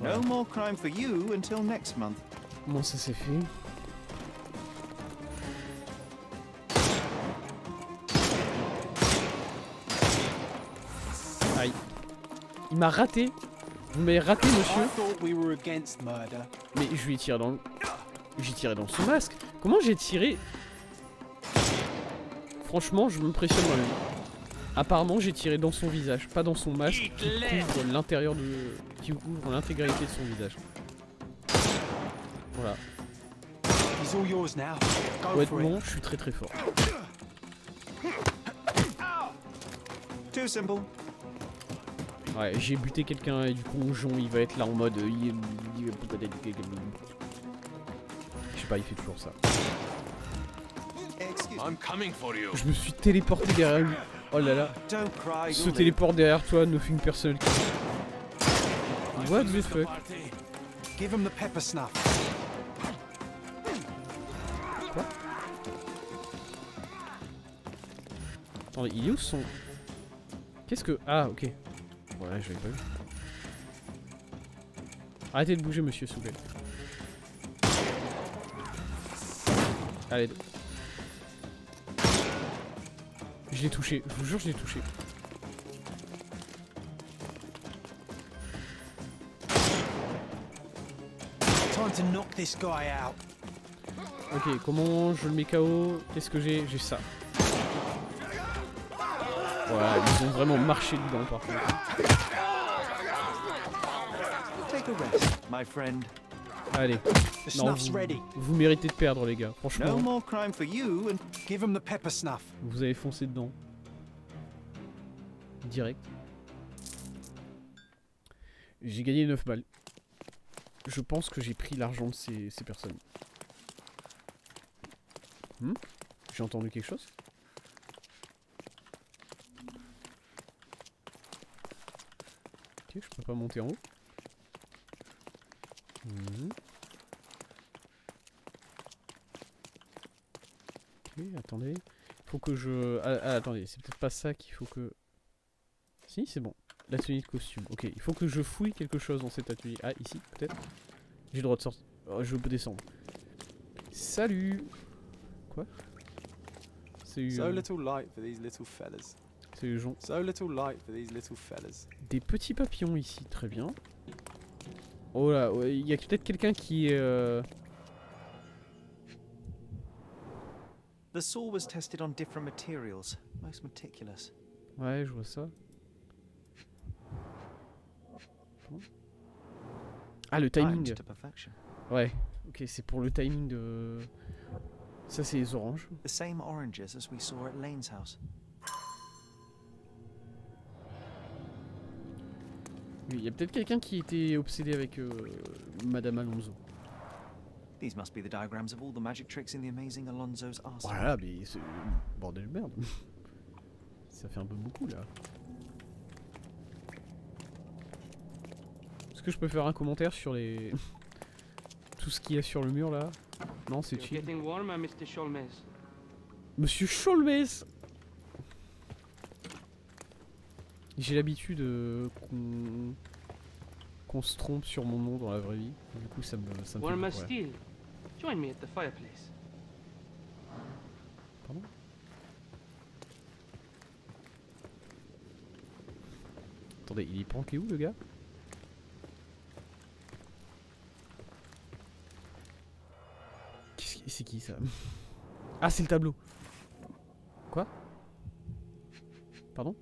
No more crime for you until next month. Comment ça s'est fait? Aïe. Il m'a raté. Vous m'avez raté, I monsieur. thought we were against murder. Mais je lui ai tiré dans le... J'ai tiré dans son masque. Comment j'ai tiré? Franchement, je m'impressionne moi-même. Apparemment, j'ai tiré dans son visage, pas dans son masque qui couvre l'intérieur de... qui couvre l'intégralité de son visage. Voilà. He's all yours now. Go for Honnêtement, it. je suis très très fort. Too simple. Ouais, j'ai buté quelqu'un et du coup, Jon, il va être là en mode... Je sais pas, il fait toujours ça. Excuse me. coming for you. Je me suis téléporté derrière lui. Oh là là. Don't cry, Se you'll live. téléporte derrière toi, nothing personal. What the fuck? Give him the pepper snuff. Attends, il est où son... Qu'est-ce que... Ah, ok. Voilà, je l'avais pas vu. Arrêtez de bouger, monsieur, s'il vous plaît. Allez. Je l'ai touché, je vous jure, je l'ai touché. Time to knock this guy out. Ok, comment je le mets KO? Qu'est-ce que j'ai? J'ai ça. Voilà, ils ont vraiment marché dedans par contre. Take a rest, my friend. Allez. The Non, snuff's ready. vous méritez de perdre les gars, No franchement. more crime for you, and Give him the pepper snuff. Vous avez foncé dedans. Direct. J'ai gagné 9 balles. Je pense que j'ai pris l'argent de ces personnes. J'ai entendu quelque chose? Ok, je peux pas monter en haut. Ok, attendez. Faut que je... Ah, attendez, c'est peut-être pas ça qu'il faut que... Si, c'est bon. L'atelier de costume. Ok, il faut que je fouille quelque chose dans cet atelier. Ah, ici, peut-être. J'ai le droit de sortir. Oh, je peux descendre. Salut. Quoi? C'est So little light for these little fellas. C'est Jean. So little light for these little fellas. Des petits papillons ici, très bien. Oh là, ouais, il y a peut-être quelqu'un qui est... the saw was tested on different materials. Most meticulous. Ouais, je vois ça. Ah, le timing. Timed to perfection. Ouais, ok, c'est pour le timing de... Ça, c'est les oranges. The same oranges as we saw at Lane's house. Oui, il y a peut-être quelqu'un qui était obsédé avec Madame Alonso. These must be the diagrams of all the magic tricks in the amazing Alonso's arsenal. Voilà, mais c'est... Bordel de merde. Ça fait un peu beaucoup, là. Est-ce que je peux faire un commentaire sur les... Tout ce qu'il y a sur le mur, là? Non, c'est chill. Monsieur Cholmes! J'ai l'habitude qu'on se trompe sur mon nom dans la vraie vie. Du coup, ça me fait beaucoup rire. Join me at the fireplace. Pardon? Attendez, il est planqué où, le gars? C'est qui ça? Ah, c'est le tableau. Quoi? Pardon?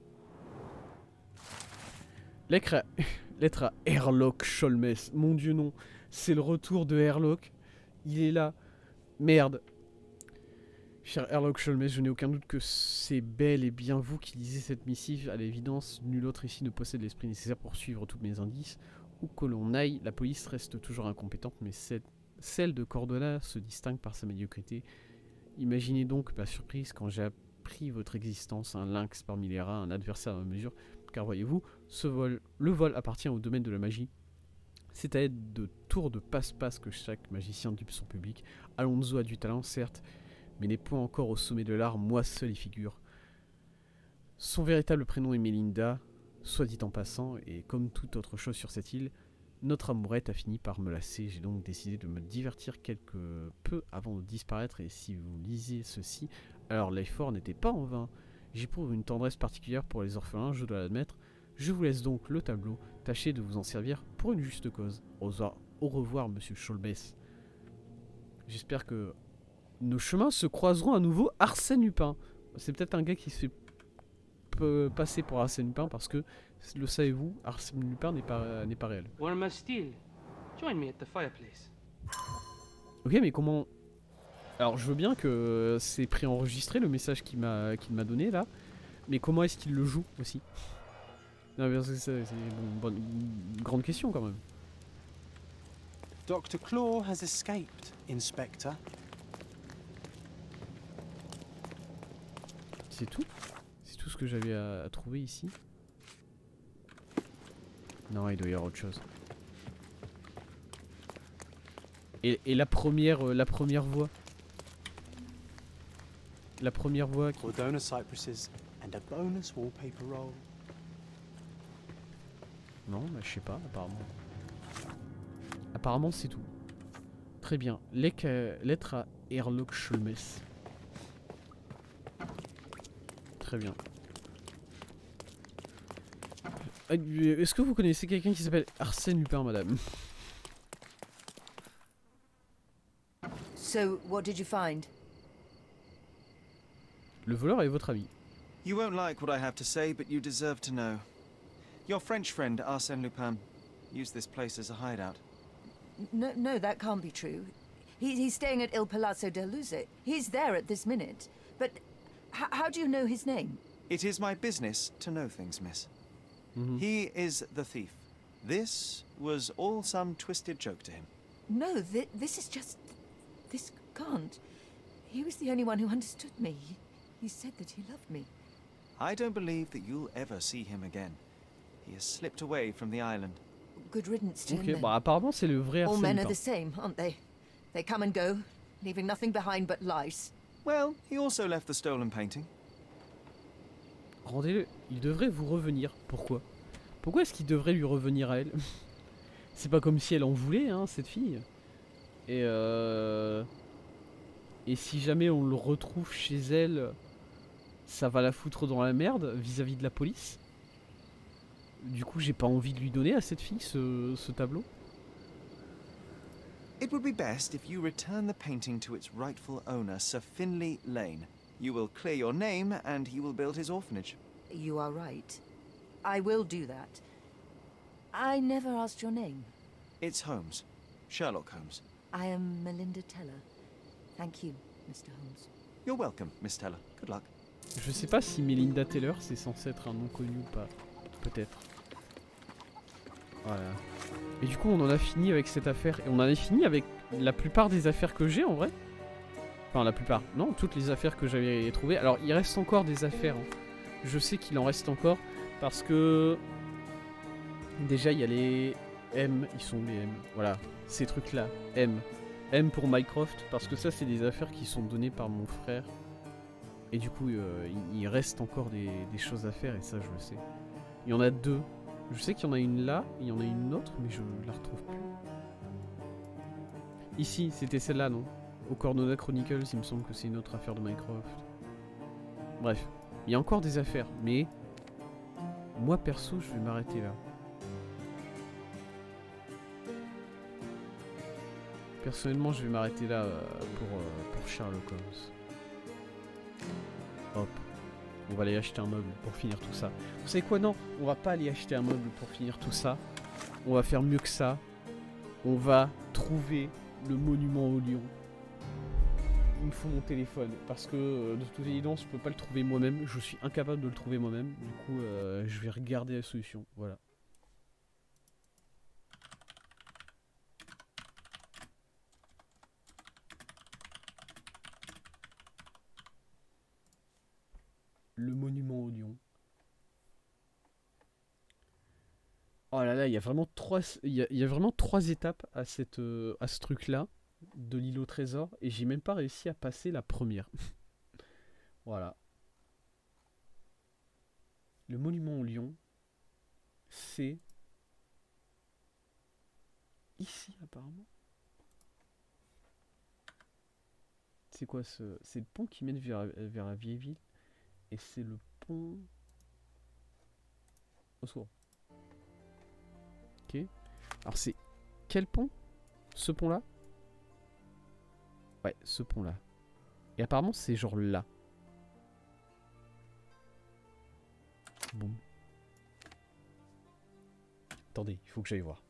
Lettre à Herlock Sholmes. Mon dieu non. C'est le retour de Herlock. Il est là. Merde. Cher Herlock Sholmes, je n'ai aucun doute que c'est bel et bien vous qui lisez cette missive. À l'évidence, nul autre ici ne possède l'esprit nécessaire pour suivre tous mes indices. Où que l'on aille, la police reste toujours incompétente, mais celle de Cordona se distingue par sa médiocrité. Imaginez donc ma surprise quand j'ai appris votre existence, un lynx parmi les rats, un adversaire à ma mesure, car voyez-vous, le vol appartient au domaine de la magie. C'est à l'aide de tours de passe-passe que chaque magicien dupe son public. Alonso a du talent, certes, mais n'est point encore au sommet de l'art, moi seul y figure. Son véritable prénom est Melinda, soit dit en passant, et comme toute autre chose sur cette île, notre amourette a fini par me lasser. J'ai donc décidé de me divertir quelque peu avant de disparaître, et si vous lisez ceci, alors l'effort n'était pas en vain. J'éprouve une tendresse particulière pour les orphelins, je dois l'admettre. Je vous laisse donc le tableau, tâchez de vous en servir pour une juste cause. Au revoir, monsieur Cholmes. J'espère que nos chemins se croiseront à nouveau. Arsène Lupin. C'est peut-être un gars qui se fait passer pour Arsène Lupin parce que, le savez-vous, Arsène Lupin n'est pas réel. Join me at the fireplace. Ok, mais comment... Alors, je veux bien que c'est préenregistré le message qu'il m'a donné là, mais comment est-ce qu'il le joue aussi? Non, parce que c'est une grande question quand même. Dr. Claw has escaped, Inspector. C'est tout? C'est tout ce que j'avais à trouver ici. Non, il doit y avoir autre chose. Et la première voie. La première voie qui... Cordona cypresses and a bonus wallpaper roll. Non, bah, je sais pas, apparemment. Apparemment, c'est tout. Très bien. Lettre à Erlock Sholmes. Très bien. Est-ce que vous connaissez quelqu'un qui s'appelle Arsène Lupin, madame? So, what did you find? Le voleur est votre ami. You won't like what I have to say, but you deserve to know. Your French friend, Arsène Lupin, used this place as a hideout. No, that can't be true. He's staying at Il Palazzo del Luce. He's there at this minute. But how do you know his name? It is my business to know things, miss. He is the thief. This was all some twisted joke to him. No, this is just... This can't. He was the only one who understood me. He said that he loved me. I don't believe that you'll ever see him again. He has slipped away from the island. Good riddance to him, Ok, then. bah apparemment c'est le vrai All Arsène men are Lupin. the same, aren't they? They come and go, leaving nothing behind but lies. Well, he also left the stolen painting. Rendez-le. Il devrait vous revenir. Pourquoi? Pourquoi est-ce qu'il devrait lui revenir à elle? C'est pas comme si elle en voulait, hein, cette fille. Et si jamais on le retrouve chez elle, ça va la foutre dans la merde vis-à-vis de la police. Du coup, j'ai pas envie de lui donner à cette fille ce tableau. It would be best if you return the painting to its rightful owner, Sir Finlay Lane. You will clear your name, and he will build his orphanage. You are right. I will do that. I never asked your name. It's Holmes. Sherlock Holmes. I am Melinda Teller. Thank you, Mr. Holmes. You're welcome, Miss Teller. Good luck. Je sais pas si Melinda Taylor c'est censé être un nom connu ou pas. Peut-être. Voilà. Et du coup on en a fini avec cette affaire. Et on en a fini avec la plupart des affaires que j'ai en vrai. Enfin la plupart. Non, toutes les affaires que j'avais trouvées. Alors il reste encore des affaires. Hein. Je sais qu'il en reste encore. Parce que... Déjà il y a les M. Ils sont les M. Voilà. Ces trucs là. M. M pour Mycroft. Parce que ça c'est des affaires qui sont données par mon frère. Et du coup il reste encore des choses à faire. Et ça je le sais. Il y en a deux. Je sais qu'il y en a une là, il y en a une autre, mais je la retrouve plus. Ici, c'était celle-là, non? Au Cordona Chronicles, il me semble que c'est une autre affaire de Mycroft. Bref, il y a encore des affaires, mais... Moi, perso, je vais m'arrêter là. Personnellement, je vais m'arrêter là pour Sherlock Holmes. Hop. On va aller acheter un meuble pour finir tout ça. Vous savez quoi? Non, on va pas aller acheter un meuble pour finir tout ça. On va faire mieux que ça. On va trouver le monument au lion. Il me faut mon téléphone parce que de toute évidence je peux pas le trouver moi-même. Je suis incapable de le trouver moi-même. Du coup je vais regarder la solution. Voilà. Le monument au lion. Oh là là, il y a vraiment trois étapes à ce truc là de l'île au trésor et j'ai même pas réussi à passer la première. Voilà. Le monument au lion, c'est ici apparemment. C'est quoi ce? C'est le pont qui mène vers la vieille ville. Et c'est le pont... Au secours. Ok. Alors c'est... Quel pont? Ce pont-là? Ouais, ce pont-là. Et apparemment c'est genre là. Bon. Attendez, il faut que j'aille voir.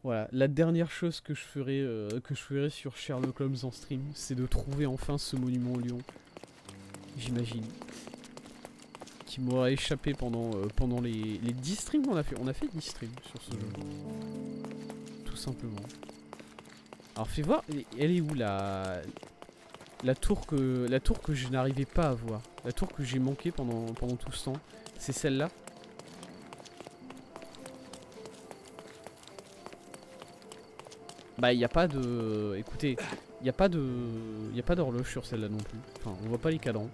Voilà, la dernière chose que je ferai sur Sherlock Holmes en stream, c'est de trouver enfin ce monument au lion. J'imagine. Qui m'aura échappé pendant les 10 streams qu'on a fait. On a fait 10 streams sur ce jeu. Tout simplement. Alors fais voir, elle est où la... la tour que je n'arrivais pas à voir. La tour que j'ai manqué pendant tout ce temps. C'est celle-là. Bah, il n'y a pas de... Écoutez, il n'y a pas d'horloge sur celle-là non plus. Enfin, on voit pas les cadrans.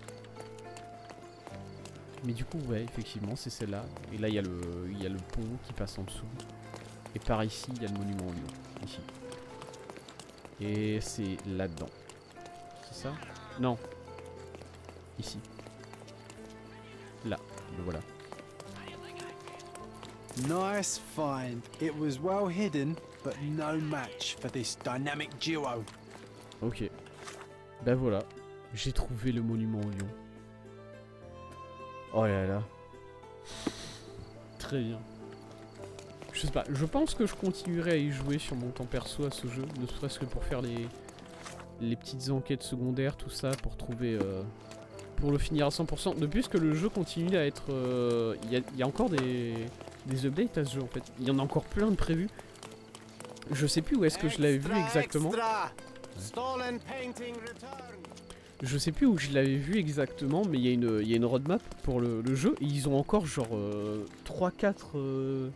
Mais du coup, ouais, effectivement, c'est celle-là. Et là, il y a le pont qui passe en dessous. Et par ici, il y a le monument au lion. Ici. Et c'est là-dedans. C'est ça? Non. Ici. Là. Le voilà. Nice find. It was well hidden, but no match for this dynamic duo. Ok. Ben voilà. J'ai trouvé le monument au lion. Oh là là. Très bien. Je sais pas, je pense que je continuerai à y jouer sur mon temps perso à ce jeu, ne serait-ce que pour faire les petites enquêtes secondaires, tout ça, pour trouver... pour le finir à 100%. De plus que le jeu continue à être... Il y a encore des updates à ce jeu en fait. Il y en a encore plein de prévus. Je sais plus où est-ce que je l'avais vu exactement. Stolen painting returned. Je sais plus où je l'avais vu exactement, mais il y a une roadmap pour le jeu. Et ils ont encore genre 3-4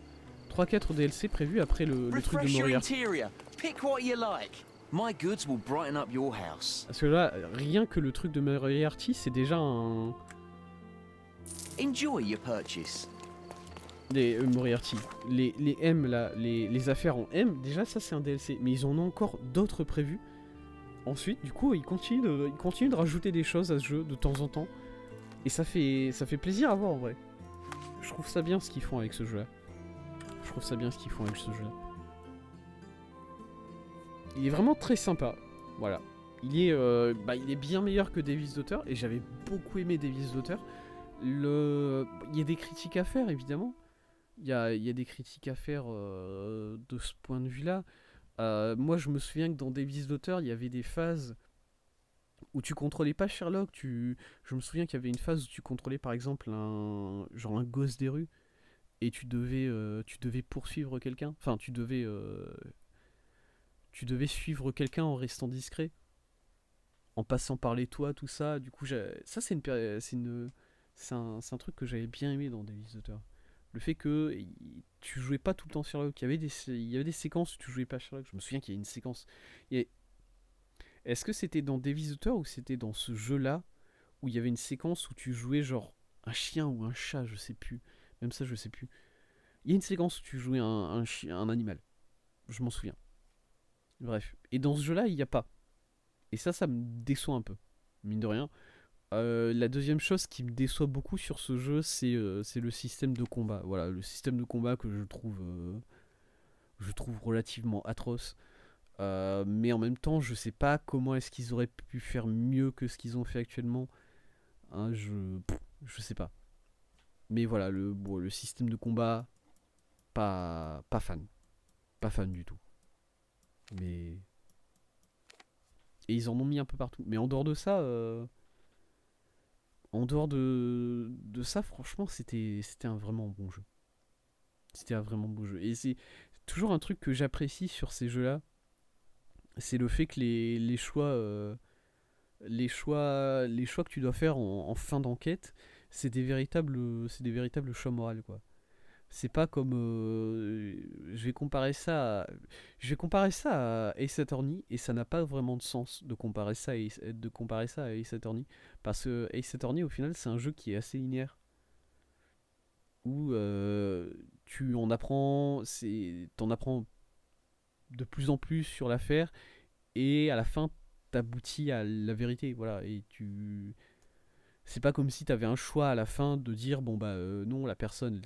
DLC prévus après le truc de Refresh your Moriarty. interior. Pick what you like. My goods will brighten up your house. Parce que là, rien que le truc de Moriarty, c'est déjà un... Enjoy your purchase. Moriarty. Les M là, les affaires en M, déjà ça c'est un DLC. Mais ils en ont encore d'autres prévus. Ensuite, du coup, ils continuent de rajouter des choses à ce jeu de temps en temps. Et ça fait plaisir à voir en vrai. Je trouve ça bien ce qu'ils font avec ce jeu là. Il est vraiment très sympa. Voilà. Il est bien meilleur que Davis d'auteur. Et j'avais beaucoup aimé Davis d'auteur. Il y a des critiques à faire évidemment. Il y a des critiques à faire de ce point de vue là. Moi je me souviens que dans Davis d'auteur il y avait des phases où tu contrôlais pas Sherlock. Je me souviens qu'il y avait une phase où tu contrôlais par exemple un gosse des rues. Et tu devais poursuivre quelqu'un. Enfin tu devais suivre quelqu'un en restant discret. En passant par les toits, tout ça. Du coup ça c'est un truc que j'avais bien aimé dans Davis d'auteur. Le fait que tu jouais pas tout le temps Sherlock. Il y avait des séquences où tu jouais pas Sherlock. Je me souviens qu'il y a une séquence. Est-ce que c'était dans Davis d'auteur ou c'était dans ce jeu-là où il y avait une séquence où tu jouais genre un chien ou un chat, je sais plus. Même ça, je sais plus. Il y a une séquence où tu jouais un animal. Je m'en souviens. Bref. Et dans ce jeu-là, il n'y a pas. Et ça me déçoit un peu. Mine de rien. La deuxième chose qui me déçoit beaucoup sur ce jeu, c'est le système de combat. Voilà, le système de combat que je trouve relativement atroce. Mais en même temps, je sais pas comment est-ce qu'ils auraient pu faire mieux que ce qu'ils ont fait actuellement. Hein, je sais pas. Mais voilà, le système de combat, pas fan. Pas fan du tout. Mais... Et ils en ont mis un peu partout. Mais en dehors de ça... En dehors de ça, franchement, c'était un vraiment bon jeu. C'était un vraiment beau jeu. Et c'est toujours un truc que j'apprécie sur ces jeux-là. C'est le fait que les choix que tu dois faire en fin d'enquête, c'est des véritables choix moraux, quoi. C'est pas comme je vais comparer ça à Ace Attorney, et ça n'a pas vraiment de sens de comparer ça à Ace Attorney, parce que Ace Attorney au final c'est un jeu qui est assez linéaire où t'en apprends de plus en plus sur l'affaire, et à la fin t'aboutis à la vérité, voilà. Et c'est pas comme si t'avais un choix à la fin de dire bon bah non, la personne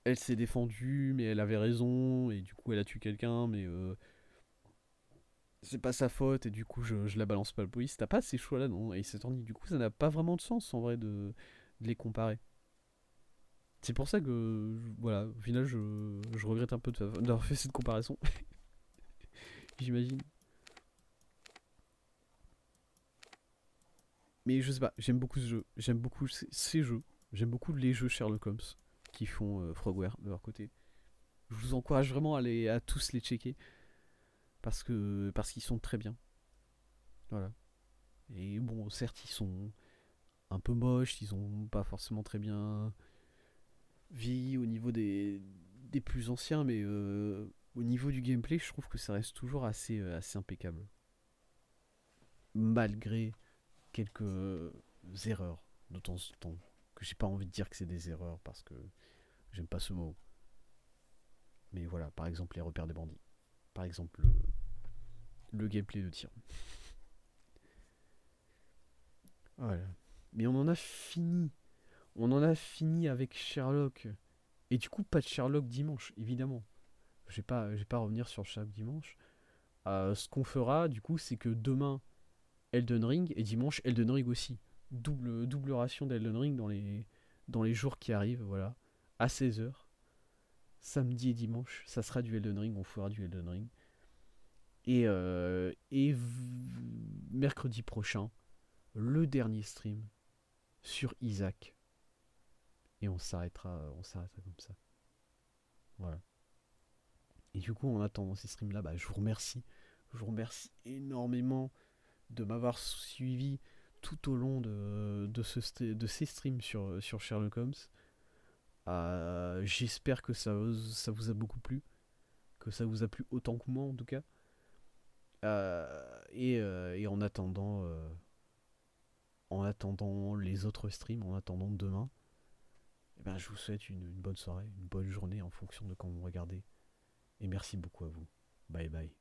elle s'est défendue mais elle avait raison et du coup elle a tué quelqu'un, mais c'est pas sa faute et du coup je la balance pas à la police. T'as pas ces choix là non, et c'est du coup ça n'a pas vraiment de sens en vrai de les comparer. C'est pour ça que voilà, au final je regrette un peu d'avoir fait cette comparaison. J'imagine. Mais je sais pas, j'aime beaucoup ce jeu, j'aime beaucoup ces jeux, j'aime beaucoup les jeux Sherlock Holmes qui font Frogware de leur côté. Je vous encourage vraiment à tous les checker parce qu'ils sont très bien. Voilà. Et bon, certes, ils sont un peu moches, ils ont pas forcément très bien vieilli au niveau des plus anciens, mais au niveau du gameplay, je trouve que ça reste toujours assez impeccable. Malgré quelques erreurs de temps en temps, que j'ai pas envie de dire que c'est des erreurs parce que j'aime pas ce mot. Mais voilà, par exemple les repères des bandits. Par exemple le gameplay de tir. Voilà. Mais on en a fini. On en a fini avec Sherlock. Et du coup, pas de Sherlock dimanche, évidemment. Je vais pas revenir sur Sherlock dimanche. Ce qu'on fera, du coup, c'est que demain, Elden Ring, et dimanche, Elden Ring aussi. Double ration d'Elden Ring dans les jours qui arrivent, voilà. À 16h. Samedi et dimanche, ça sera du Elden Ring, on fera du Elden Ring. Et mercredi prochain, le dernier stream sur Isaac. Et on s'arrêtera comme ça. Voilà. Et du coup, en attendant ces streams-là, bah, je vous remercie. Je vous remercie énormément de m'avoir suivi tout au long de ces streams sur Sherlock Holmes. J'espère que ça vous a beaucoup plu. Que ça vous a plu autant que moi, en tout cas. Et en attendant les autres streams, en attendant demain, eh ben, je vous souhaite une bonne soirée, une bonne journée en fonction de quand vous regardez. Et merci beaucoup à vous. Bye bye.